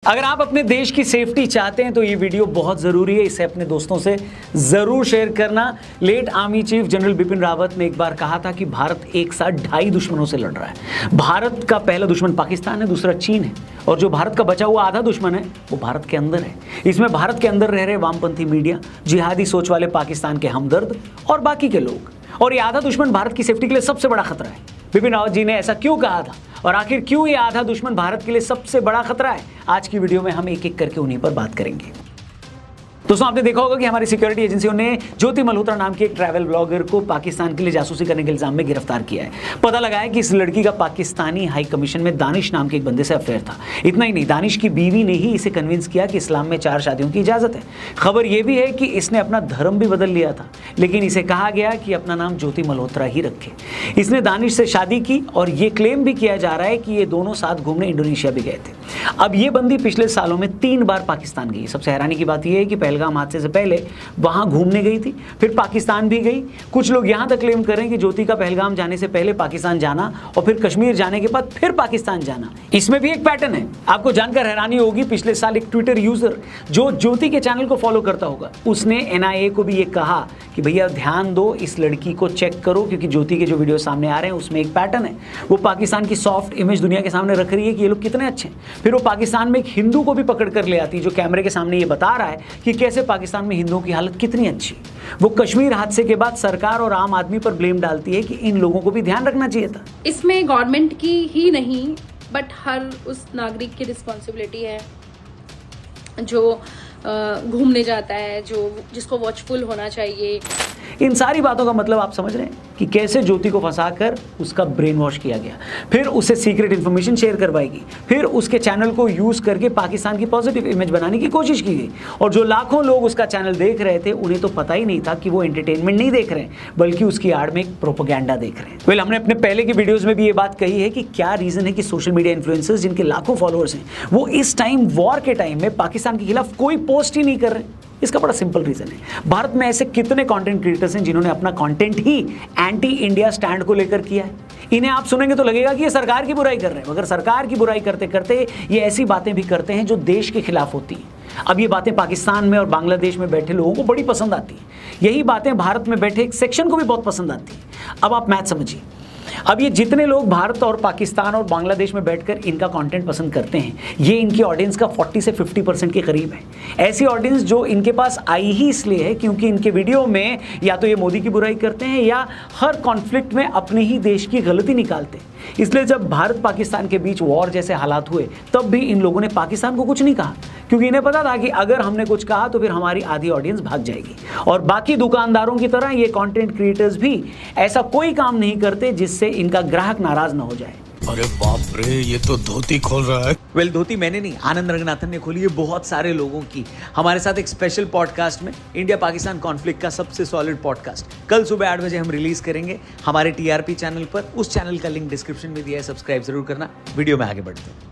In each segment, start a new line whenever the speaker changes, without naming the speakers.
अगर आप अपने देश की सेफ्टी चाहते हैं तो ये वीडियो बहुत ज़रूरी है, इसे अपने दोस्तों से ज़रूर शेयर करना। Late army chief general Bipin Rawat ने एक बार कहा था कि भारत एक साथ 2.5 दुश्मनों से लड़ रहा है। भारत का पहला दुश्मन पाकिस्तान है, दूसरा चीन है, और जो भारत का बचा हुआ आधा दुश्मन है वो भारत के अंदर है। इसमें भारत के अंदर रह रहे वामपंथी मीडिया, जिहादी सोच वाले पाकिस्तान के हमदर्द और बाकी के लोग, और ये आधा दुश्मन भारत की सेफ्टी के लिए सबसे बड़ा खतरा है। बिपिन रावत जी ने ऐसा क्यों कहा था और आखिर क्यों ये आधा दुश्मन भारत के लिए सबसे बड़ा खतरा है, आज की वीडियो में हम एक एक करके उन्हीं पर बात करेंगे। दोस्तों, आपने देखा होगा कि हमारी सिक्योरिटी एजेंसियों ने ज्योति मल्होत्रा नाम के एक ट्रैवल ब्लॉगर को पाकिस्तान के लिए जासूसी करने के इल्जाम में गिरफ्तार किया है। पता लगा है कि इस लड़की का पाकिस्तानी हाई कमीशन में दानिश नाम के एक बंदे से अफेयर था। इतना ही नहीं, दानिश की बीवी ने ही इसे कन्विंस किया कि इस्लाम में 4 शादियों की इजाजत है। खबर यह भी है कि इसने अपना धर्म भी बदल लिया था, लेकिन इसे कहा गया कि अपना नाम ज्योति मल्होत्रा ही रखे। इसने दानिश से शादी की और ये क्लेम भी किया जा रहा है कि ये दोनों साथ घूमने इंडोनेशिया भी गए थे। अब ये बंदी पिछले सालों में 3 बार पाकिस्तान गई। सबसे हैरानी की बात यह है कि पहलगाम हादसे से पहले वहां घूमने गई थी, फिर पाकिस्तान भी गई। कुछ लोग यहां तक क्लेम कर रहे हैं कि ज्योति का पहलगाम जाने से पहले पाकिस्तान जाना और फिर कश्मीर जाने के बाद फिर पाकिस्तान जाना, इसमें भी एक पैटर्न है। आपको जानकर हैरानी होगी, पिछले साल एक ट्विटर यूजर जो ज्योति के चैनल को फॉलो करता होगा, उसने एनआईए को भी ये कहा कि भैया ध्यान दो, इस लड़की को चेक करो, क्योंकि ज्योति के जो वीडियो सामने आ रहे हैं उसमें एक पैटर्न है। वो पाकिस्तान की सॉफ्ट इमेज दुनिया के सामने रख रही है कि ये लोग कितने अच्छे हैं। फिर वो पाकिस्तान में एक हिंदू को भी पकड़ कर ले आती, जो कैमरे के सामने ये बता रहा है कि कैसे पाकिस्तान में हिंदुओं की हालत कितनी अच्छी। वो कश्मीर हादसे के बाद सरकार और आम आदमी पर ब्लेम डालती है कि इन लोगों को भी ध्यान रखना चाहिए था।
इसमें गवर्नमेंट की ही नहीं बट हर उस नागरिक की रिस्पॉन्सिबिलिटी है जो घूमने जाता है, जिसको वॉचफुल होना चाहिए।
इन सारी बातों का मतलब आप समझ रहे हैं कि कैसे ज्योति को फंसाकर उसका ब्रेन वॉश किया गया, फिर उसे सीक्रेट इंफॉर्मेशन शेयर करवाएगी, फिर उसके चैनल को यूज करके पाकिस्तान की पॉजिटिव इमेज बनाने की कोशिश की गई। और जो लाखों लोग उसका चैनल देख रहे थे, उन्हें तो पता ही नहीं था कि वो एंटरटेनमेंट नहीं देख रहे हैं, बल्कि उसकी आड़ में एक प्रोपेगेंडा देख रहे हैं। वेल, हमने अपने पहले की वीडियोज में भी ये बात कही है कि क्या रीजन है कि सोशल मीडिया इन्फ्लुएंसर्स जिनके लाखों फॉलोअर्स हैं, वो इस टाइम वॉर के टाइम में पाकिस्तान के खिलाफ कोई पोस्ट ही नहीं कर रहे। इसका बड़ा सिंपल रीजन है, भारत में ऐसे कितने कंटेंट क्रिएटर्स हैं जिन्होंने अपना कंटेंट ही एंटी इंडिया स्टैंड को लेकर किया है। इन्हें आप सुनेंगे तो लगेगा कि ये सरकार की बुराई कर रहे हैं, मगर सरकार की बुराई करते करते ये ऐसी बातें भी करते हैं जो देश के खिलाफ होती हैं। अब ये बातें पाकिस्तान में और बांग्लादेश में बैठे लोगों को बड़ी पसंद आती हैं, यही बातें भारत में बैठे एक सेक्शन को भी बहुत पसंद आती हैं। अब आप मैथ समझिए, अब ये जितने लोग भारत और पाकिस्तान और बांग्लादेश में बैठकर इनका कंटेंट पसंद करते हैं, ये इनकी ऑडियंस का 40 से 50% के करीब है। ऐसी ऑडियंस जो इनके पास आई ही इसलिए है क्योंकि इनके वीडियो में या तो ये मोदी की बुराई करते हैं या हर कॉन्फ्लिक्ट में अपने ही देश की गलती निकालते हैं। इसलिए जब भारत पाकिस्तान के बीच वॉर जैसे हालात हुए, तब भी इन लोगों ने पाकिस्तान को कुछ नहीं कहा, क्योंकि इन्हें पता था कि अगर हमने कुछ कहा तो फिर हमारी आधी ऑडियंस भाग जाएगी। और बाकी दुकानदारों की तरह ये कंटेंट क्रिएटर्स भी ऐसा कोई काम नहीं करते जिससे इनका ग्राहक नाराज ना हो जाए।
अरे बाप रे, ये तो धोती खोल रहा है।
वेल, धोती मैंने नहीं, आनंद रंगनाथन ने खोली है बहुत सारे लोगों की। हमारे साथ एक स्पेशल पॉडकास्ट में इंडिया पाकिस्तान कॉन्फ्लिक्ट का सबसे सॉलिड पॉडकास्ट कल सुबह 8 बजे हम रिलीज करेंगे हमारे टीआरपी चैनल पर। उस चैनल का लिंक डिस्क्रिप्शन में दिया है, सब्सक्राइब जरूर करना। वीडियो में आगे बढ़ते हैं।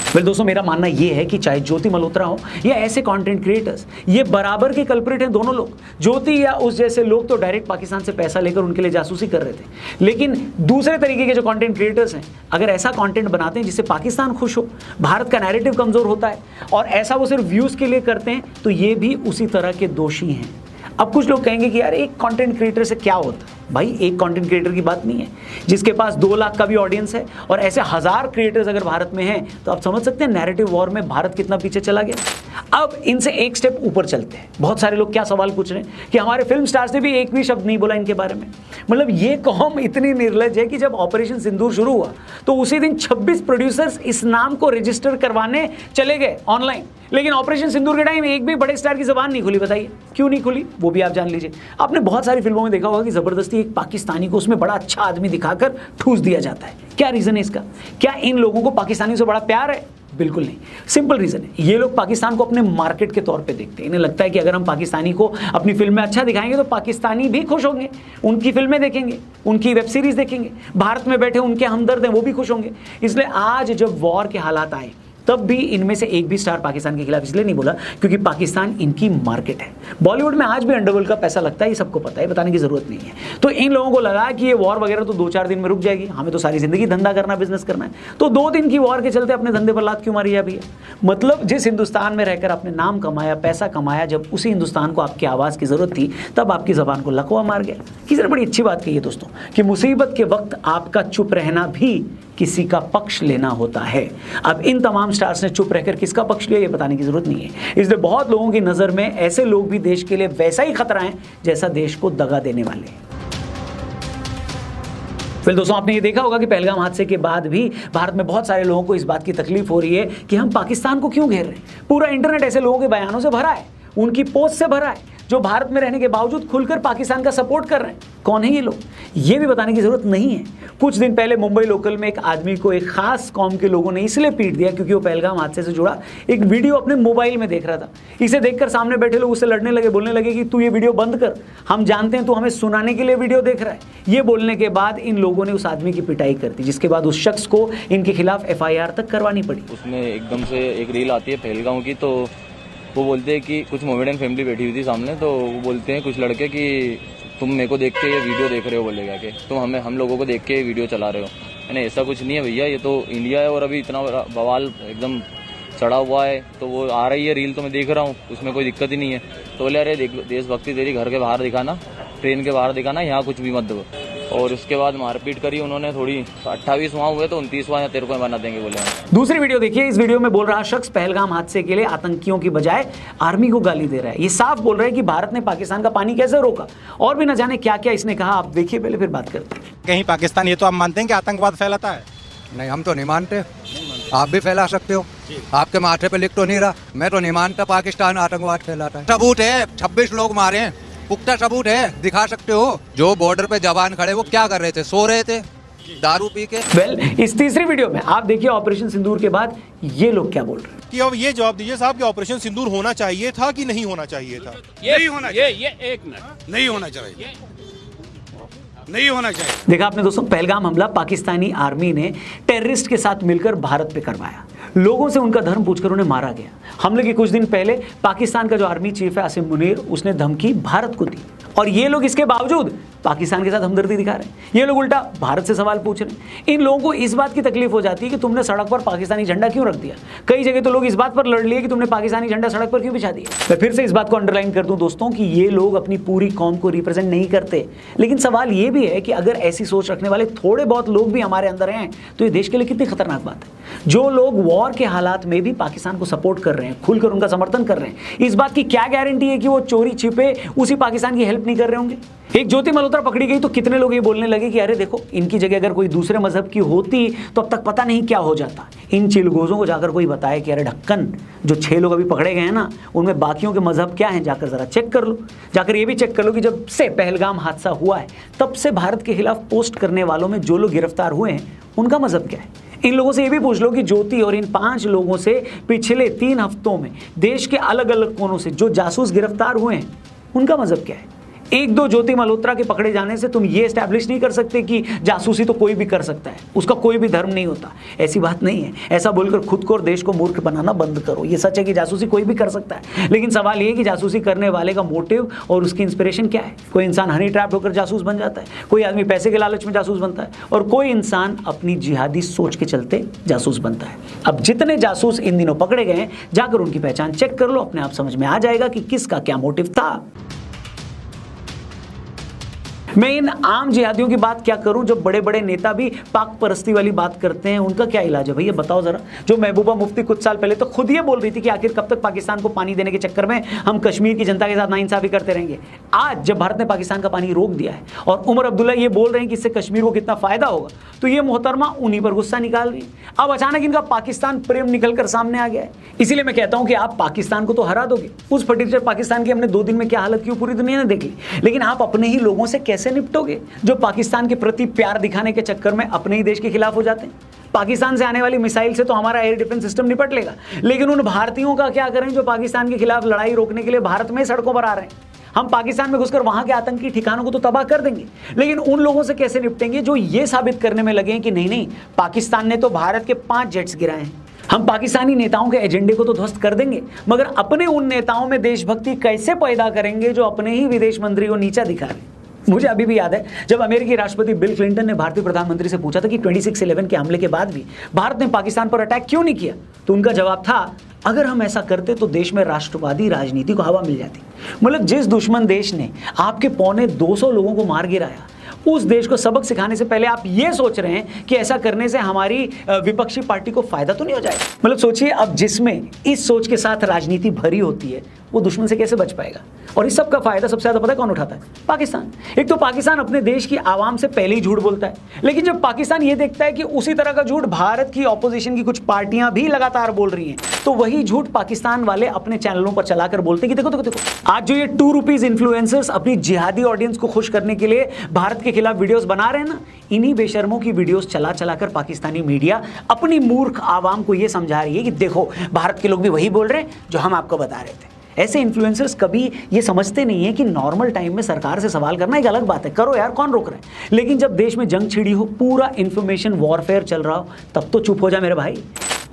वेल दोस्तों, मेरा मानना यह है कि चाहे ज्योति मल्होत्रा हो या ऐसे कंटेंट क्रिएटर्स, ये बराबर के कल्प्रिट हैं दोनों लोग। ज्योति या उस जैसे लोग तो डायरेक्ट पाकिस्तान से पैसा लेकर उनके लिए जासूसी कर रहे थे, लेकिन दूसरे तरीके के जो कंटेंट क्रिएटर्स हैं, अगर ऐसा कंटेंट बनाते हैं जिससे पाकिस्तान खुश हो, भारत का नैरेटिव कमजोर होता है और ऐसा वो सिर्फ व्यूज के लिए करते हैं, तो ये भी उसी तरह के दोषी हैं। अब कुछ लोग कहेंगे कि यार एक कंटेंट क्रिएटर से क्या होता है। भाई, एक कंटेंट क्रिएटर की बात नहीं है, जिसके पास 2 लाख का भी ऑडियंस है और ऐसे 1000 क्रिएटर्स अगर भारत में हैं, तो आप समझ सकते हैं नैरेटिव वॉर में भारत कितना पीछे चला गया। अब इनसे एक स्टेप ऊपर चलते हैं। बहुत सारे लोग क्या सवाल पूछ रहे हैं कि हमारे फिल्म स्टार्स ने भी एक भी शब्द नहीं बोला इनके बारे में। मतलब ये कौम इतनी निर्लज है कि जब ऑपरेशन सिंदूर शुरू हुआ तो उसी दिन 26 प्रोड्यूसर्स इस नाम को रजिस्टर करवाने चले गए ऑनलाइन, लेकिन ऑपरेशन सिंदूर के टाइम एक भी बड़े स्टार की जबान नहीं खुली। बताइए क्यों नहीं खुली, वो भी आप जान लीजिए। आपने बहुत सारी फिल्मों में देखा होगा कि जबरदस्ती एक पाकिस्तानी को उसमें बड़ा अच्छा आदमी दिखाकर ठूस दिया जाता है। क्या रीजन है इसका? क्या इन लोगों को पाकिस्तानी से बड़ा प्यार है? बिल्कुल नहीं। सिंपल रीजन है, ये लोग पाकिस्तान को अपने मार्केट के तौर पे देखते हैं। इन्हें लगता है कि अगर हम पाकिस्तानी को अपनी फिल्म में अच्छा दिखाएंगे तो पाकिस्तानी भी खुश होंगे, उनकी फिल्में देखेंगे, उनकी वेब सीरीज देखेंगे, भारत में बैठे उनके हमदर्द हैं वो भी खुश होंगे। इसलिए आज जब वॉर के हालात आए, तब भी इनमें से एक भी स्टार पाकिस्तान के खिलाफ इसलिए नहीं बोला क्योंकि पाकिस्तान इनकी मार्केट है। बॉलीवुड में आज भी अंडरवर्ल्ड का पैसा लगता है, ये सबको पता है, बताने की जरूरत नहीं है। तो इन लोगों को लगा कि ये वॉर वगैरह तो 2-4 दिन में रुक जाएगी, हमें तो सारी जिंदगी धंधा करना, बिजनेस करना है, तो 2 दिन की वॉर के चलते अपने धंधे पर लात क्यों मारी है भैया। मतलब जिस हिंदुस्तान में रहकर आपने नाम कमाया, पैसा कमाया, जब उसी हिंदुस्तान को आपकी आवाज़ की जरूरत थी तब आपकी जबान को लकवा मार गया। किसी ने बड़ी अच्छी बात कही है दोस्तों कि मुसीबत के वक्त आपका चुप रहना भी किसी का पक्ष लेना होता है। अब इन तमाम स्टार्स ने चुप रहकर किसका पक्ष लिया ये बताने की जरूरत नहीं है। इसलिए बहुत लोगों की नजर में ऐसे लोग भी देश के लिए वैसा ही खतरा है जैसा देश को दगा देने वाले हैं। फिर दोस्तों आपने ये देखा होगा कि पहलगाम हादसे के बाद भी भारत में बहुत सारे लोगों को इस बात की तकलीफ हो रही है कि हम पाकिस्तान को क्यों घेर रहे हैं। पूरा इंटरनेट ऐसे लोगों के बयानों से भरा है, उनकी पोस्ट से भरा है, जो भारत में रहने के बावजूद खुलकर पाकिस्तान का सपोर्ट कर रहे हैं। कौन है ये लोग, ये भी बताने की जरूरत नहीं है। कुछ दिन पहले मुंबई लोकल में एक आदमी को एक खास कौम के लोगों ने इसलिए पीट दिया क्योंकि वो पहलगाम हादसे से जुड़ा एक वीडियो अपने मोबाइल में देख रहा था। इसे देखकर सामने बैठे लोग उससे लड़ने लगे, बोलने लगे कि तू ये वीडियो बंद कर, हम जानते हैं तू हमें सुनाने के लिए वीडियो देख रहा है। ये बोलने के बाद इन लोगों ने उस आदमी की पिटाई कर दी, जिसके बाद उस शख्स को इनके खिलाफ FIR तक करवानी पड़ी।
उसमें एकदम से एक रील आती है पहलगाम की, तो वो बोलते हैं कि कुछ मोमेडियन फैमिली बैठी हुई थी सामने, तो वो बोलते हैं कुछ लड़के कि तुम मेरे को देख के ये वीडियो देख रहे हो, बोलेगा कि तुम हम लोगों को देख के ये वीडियो चला रहे हो। यानी ऐसा कुछ नहीं है भैया, ये तो इंडिया है और अभी इतना बवाल एकदम चढ़ा हुआ है, तो वो आ रही है रील तो मैं देख रहा हूँ, उसमें कोई दिक्कत ही नहीं है। तो बोले अरे देशभक्ति तेरी घर के बाहर दिखाना, ट्रेन के बाहर दिखाना, यहाँ कुछ भी मत दो। और उसके बाद मारपीट करी उन्होंने थोड़ी। 28 वहाँ हुए तो 29वां तेरे को बना देंगे बोले।
दूसरी वीडियो देखिए। इस वीडियो में बोल रहा शख्स पहलगाम हादसे के लिए आतंकियों की बजाय आर्मी को गाली दे रहा है। ये साफ बोल रहा है कि भारत ने पाकिस्तान का पानी कैसे रोका, और भी न जाने क्या क्या इसने कहा। आप देखिए पहले, फिर बात करते हैं।
कहीं पाकिस्तान ये तो आप मानते हैं कि आतंकवाद फैलाता है?
नहीं, हम तो नहीं मानते। आप भी फैला सकते हो, आपके माथे पे लिख तो नहीं रहा। मैं तो नहीं मानता पाकिस्तान आतंकवाद फैलाता है। सबूत है, 26 लोग मारे हैं, पुख्ता सबूत है, दिखा सकते हो। जो बॉर्डर पे जवान खड़े वो क्या कर रहे थे, सो रहे थे दारू पी के।
इस तीसरी वीडियो में आप देखिए ऑपरेशन सिंदूर के बाद ये लोग क्या बोल रहे हैं।
कि अब ये जवाब दीजिए साहब कि ऑपरेशन सिंदूर होना चाहिए था कि नहीं होना चाहिए था?
नहीं होना चाहिए। ये एक मिनट, नहीं होना चाहिए, नहीं होना चाहिए।
देखा आपने दोस्तों, पहलगाम हमला पाकिस्तानी आर्मी ने टेररिस्ट के साथ मिलकर भारत पे करवाया। लोगों से उनका धर्म पूछकर उन्हें मारा गया। हमले के कुछ दिन पहले पाकिस्तान का जो आर्मी चीफ है आसिम मुनीर, उसने धमकी भारत को दी, और ये लोग इसके बावजूद पाकिस्तान के साथ हमदर्दी दिखा रहे हैं। ये लोग उल्टा भारत से सवाल पूछ रहे हैं। इन लोगों को इस बात की तकलीफ हो जाती है कि तुमने सड़क पर पाकिस्तानी झंडा क्यों रख दिया। कई जगह तो लोग इस बात पर लड़ लिए कि तुमने पाकिस्तानी झंडा सड़क पर क्यों बिछा दिया। मैं फिर से इस बात को अंडरलाइन कर दूं दोस्तों कि ये लोग अपनी पूरी कौम को रिप्रेजेंट नहीं करते। लेकिन सवाल ये भी है कि अगर ऐसी सोच रखने वाले थोड़े बहुत लोग भी हमारे अंदर हैं तो ये देश के लिए कितनी खतरनाक बात है। जो लोग वॉर के हालात में भी पाकिस्तान को सपोर्ट कर रहे हैं, खुलकर उनका समर्थन कर रहे हैं, इस बात की क्या गारंटी है कि वो चोरी छिपे उसी पाकिस्तान की हेल्प नहीं कर रहे होंगे। एक ज्योति मल्होत्रा पकड़ी गई तो कितने लोग ये बोलने लगे कि अरे देखो, इनकी जगह अगर कोई दूसरे मजहब की होती तो अब तक पता नहीं क्या हो जाता। इन चिलगोजों को जाकर कोई बताए कि अरे ढक्कन, जो 6 लोग अभी पकड़े गए हैं ना, उनमें बाकियों के मजहब क्या है, जाकर जरा चेक कर लो। जाकर ये भी चेक कर लो कि जब से पहलगाम हादसा हुआ है तब से भारत के खिलाफ पोस्ट करने वालों में जो लोग गिरफ्तार हुए हैं उनका मजहब क्या है। इन लोगों से ये भी पूछ लो कि ज्योति और इन 5 लोगों से पिछले 3 हफ्तों में देश के अलग अलग कोनों से जो जासूस गिरफ्तार हुए हैं उनका मजहब क्या है। 1-2 ज्योति मल्होत्रा के पकड़े जाने से तुम ये एस्टैब्लिश नहीं कर सकते कि जासूसी तो कोई भी कर सकता है, उसका कोई भी धर्म नहीं होता। ऐसी बात नहीं है। ऐसा बोलकर खुद को और देश को मूर्ख बनाना बंद करो। ये सच है कि जासूसी कोई भी कर सकता है, लेकिन सवाल ये कि जासूसी करने वाले का मोटिव और उसकी इंस्पिरेशन क्या है। कोई इंसान हनी ट्रैप होकर जासूस बन जाता है, कोई आदमी पैसे के लालच में जासूस बनता है, और कोई इंसान अपनी जिहादी सोच के चलते जासूस बनता है। अब जितने जासूस इन दिनों पकड़े गए हैं, जाकर उनकी पहचान चेक कर लो, अपने आप समझ में आ जाएगा कि किसका क्या मोटिव था। मैं इन आम जिहादियों की बात क्या करूं, जो बड़े बड़े नेता भी पाक परस्ती वाली बात करते हैं, उनका क्या इलाज है भैया, बताओ जरा। जो महबूबा मुफ्ती कुछ साल पहले तो खुद ये बोल रही थी कि आखिर कब तक पाकिस्तान को पानी देने के चक्कर में हम कश्मीर की जनता के साथ नाइंसाफी करते रहेंगे। आज जब भारत ने पाकिस्तान का पानी रोक दिया है और उमर अब्दुल्ला ये बोल रहे हैं कि इससे कश्मीर को कितना फायदा होगा, तो ये मोहतरमा उन्हीं पर गुस्सा निकाल रही है। अब अचानक इनका पाकिस्तान प्रेम निकल कर सामने आ गया है। इसीलिए मैं कहता हूं कि आप पाकिस्तान को तो हरा दोगे, उस पर्टिकुलर पाकिस्तान की हमने 2 दिन में क्या हालत की पूरी दुनिया ने देख ली, लेकिन आप अपने ही लोगों से कैसे निपटोगे जो पाकिस्तान के प्रति प्यार दिखाने के चक्कर में अपने ही देश के खिलाफ हो जाते हैं। पाकिस्तान से आने वाली मिसाइल से तो हमारा एयर डिफेंस सिस्टम निपट लेगा, लेकिन उन भारतीयों का क्या करें जो पाकिस्तान के खिलाफ लड़ाई रोकने के लिए भारत में सड़कों पर आ रहे हैं। हम पाकिस्तान में घुसकर वहां के आतंकी ठिकानों को तो तबाह कर देंगे, लेकिन उन लोगों से कैसे निपटेंगे जो ये साबित करने में लगे हैं कि नहीं नहीं, पाकिस्तान ने तो भारत के 5 जेट्स गिराए हैं। हम पाकिस्तानी नेताओं के एजेंडे को तो ध्वस्त कर देंगे, मगर अपने उन नेताओं में देशभक्ति कैसे पैदा करेंगे जो अपने ही विदेश मंत्री को नीचा दिखा रहे। मुझे अभी भी याद है जब अमेरिकी राष्ट्रपति बिल क्लिंटन ने भारतीय प्रधानमंत्री से पूछा था कि 26/11 के हमले के बाद भी भारत ने पाकिस्तान पर अटैक क्यों नहीं किया, तो उनका जवाब था अगर हम ऐसा करते तो देश में राष्ट्रवादी राजनीति को हवा मिल जाती। मतलब जिस दुश्मन देश ने आपके 250 लोगों को मार गिराया, उस देश को सबक सिखाने से पहले आप ये सोच रहे हैं कि ऐसा करने से हमारी विपक्षी पार्टी को फायदा तो नहीं हो जाएगा। मतलब सोचिए, अब जिसमें इस सोच के साथ राजनीति भरी होती है वो दुश्मन से कैसे बच पाएगा। और इस सब का फायदा सबसे ज्यादा पता है कौन उठाता है? पाकिस्तान। एक तो पाकिस्तान अपने देश की आवाम से पहले ही झूठ बोलता है, लेकिन जब पाकिस्तान ये देखता है कि उसी तरह का झूठ भारत की ऑपोजिशन की कुछ पार्टियां भी लगातार बोल रही हैं, तो वही झूठ पाकिस्तान वाले अपने चैनलों पर चलाकर बोलते हैं कि देखो देखो देखो, आज जो ये 2 रुपीज इन्फ्लुएंसर्स अपनी जिहादी ऑडियंस को खुश करने के लिए भारत के खिलाफ वीडियोस बना रहे हैं ना, इन्हीं बेशर्मों की वीडियोस चला चलाकर पाकिस्तानी मीडिया अपनी मूर्ख आवाम को यह समझा रही है कि देखो भारत के लोग भी वही बोल रहे हैं जो हम आपको बता रहे थे। ऐसे इन्फ्लुएंसर्स कभी ये समझते नहीं है कि नॉर्मल टाइम में सरकार से सवाल करना एक अलग बात है, करो यार, कौन रोक रहा है, लेकिन जब देश में जंग छिड़ी हो, पूरा इंफॉर्मेशन वॉरफेयर चल रहा हो, तब तो चुप हो जा मेरे भाई।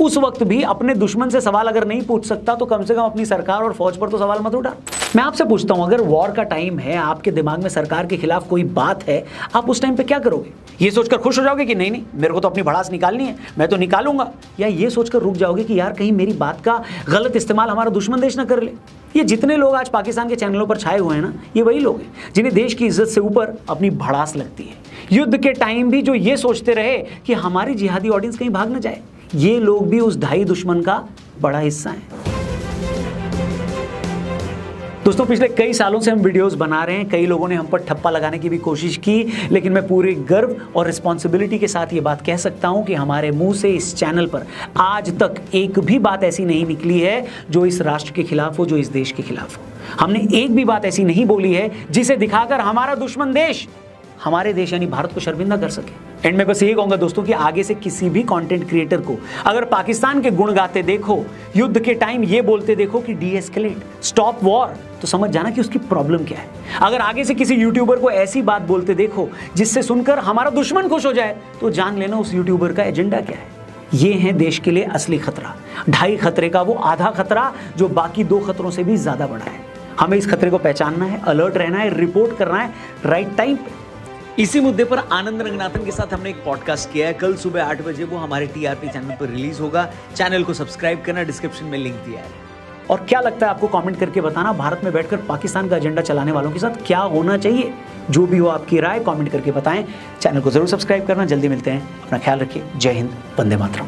उस वक्त भी अपने दुश्मन से सवाल अगर नहीं पूछ सकता तो कम से कम अपनी सरकार और फौज पर तो सवाल मत उठा। मैं आपसे पूछता हूं, अगर वॉर का टाइम है, आपके दिमाग में सरकार के खिलाफ कोई बात है, आप उस टाइम पे क्या करोगे? ये सोचकर खुश हो जाओगे कि नहीं नहीं मेरे को तो अपनी भड़ास निकालनी है, मैं तो निकालूंगा, या ये सोचकर रुक जाओगे कि यार कहीं मेरी बात का गलत इस्तेमाल हमारा दुश्मन देश ना कर ले? ये जितने लोग आज पाकिस्तान के चैनलों पर छाए हुए हैं ना, ये वही लोग हैं जिन्हें देश की इज्जत से ऊपर अपनी भड़ास लगती है। युद्ध के टाइम भी जो ये सोचते रहे कि हमारी जिहादी ऑडियंस कहीं भाग ना जाए, ये लोग भी उस ढाई दुश्मन का बड़ा हिस्सा है। दोस्तों, पिछले कई सालों से हम वीडियोस बना रहे हैं, कई लोगों ने हम पर ठप्पा लगाने की भी कोशिश की, लेकिन मैं पूरे गर्व और रिस्पॉन्सिबिलिटी के साथ ये बात कह सकता हूं कि हमारे मुंह से इस चैनल पर आज तक एक भी बात ऐसी नहीं निकली है जो इस राष्ट्र के खिलाफ हो, जो इस देश के खिलाफ हो। हमने एक भी बात ऐसी नहीं बोली है जिसे दिखाकर हमारा दुश्मन देश हमारे देश यानी भारत को शर्मिंदा कर सके। एंड में बस यही कहूंगा दोस्तों कि आगे से किसी भी कंटेंट क्रिएटर को अगर पाकिस्तान के गुण गाते देखो, युद्ध के टाइम ये बोलते देखो कि डीएस्केलेट, स्टॉप वॉर, तो समझ जाना कि उसकी प्रॉब्लम क्या है। अगर आगे से किसी यूट्यूबर को ऐसी बात बोलते देखो जिससे सुनकर हमारा दुश्मन खुश हो जाए, तो जान लेना उस यूट्यूबर का एजेंडा क्या है। ये है देश के लिए असली खतरा, 2.5 खतरे का वो आधा खतरा जो बाकी 2 खतरों से भी ज्यादा बड़ा है। हमें इस खतरे को पहचानना है, अलर्ट रहना है, रिपोर्ट करना है राइट टाइम पे। इसी मुद्दे पर आनंद रंगनाथन के साथ हमने एक पॉडकास्ट किया है, कल सुबह 8 बजे वो हमारे टीआरपी चैनल पर रिलीज होगा। चैनल को सब्सक्राइब करना, डिस्क्रिप्शन में लिंक दिया है। और क्या लगता है आपको, कमेंट करके बताना, भारत में बैठकर पाकिस्तान का एजेंडा चलाने वालों के साथ क्या होना चाहिए। जो भी हो आपकी राय कमेंट करके बताएं। चैनल को जरूर सब्सक्राइब करना। जल्दी मिलते हैं, अपना ख्याल रखिए। जय हिंद, वंदे मातरम।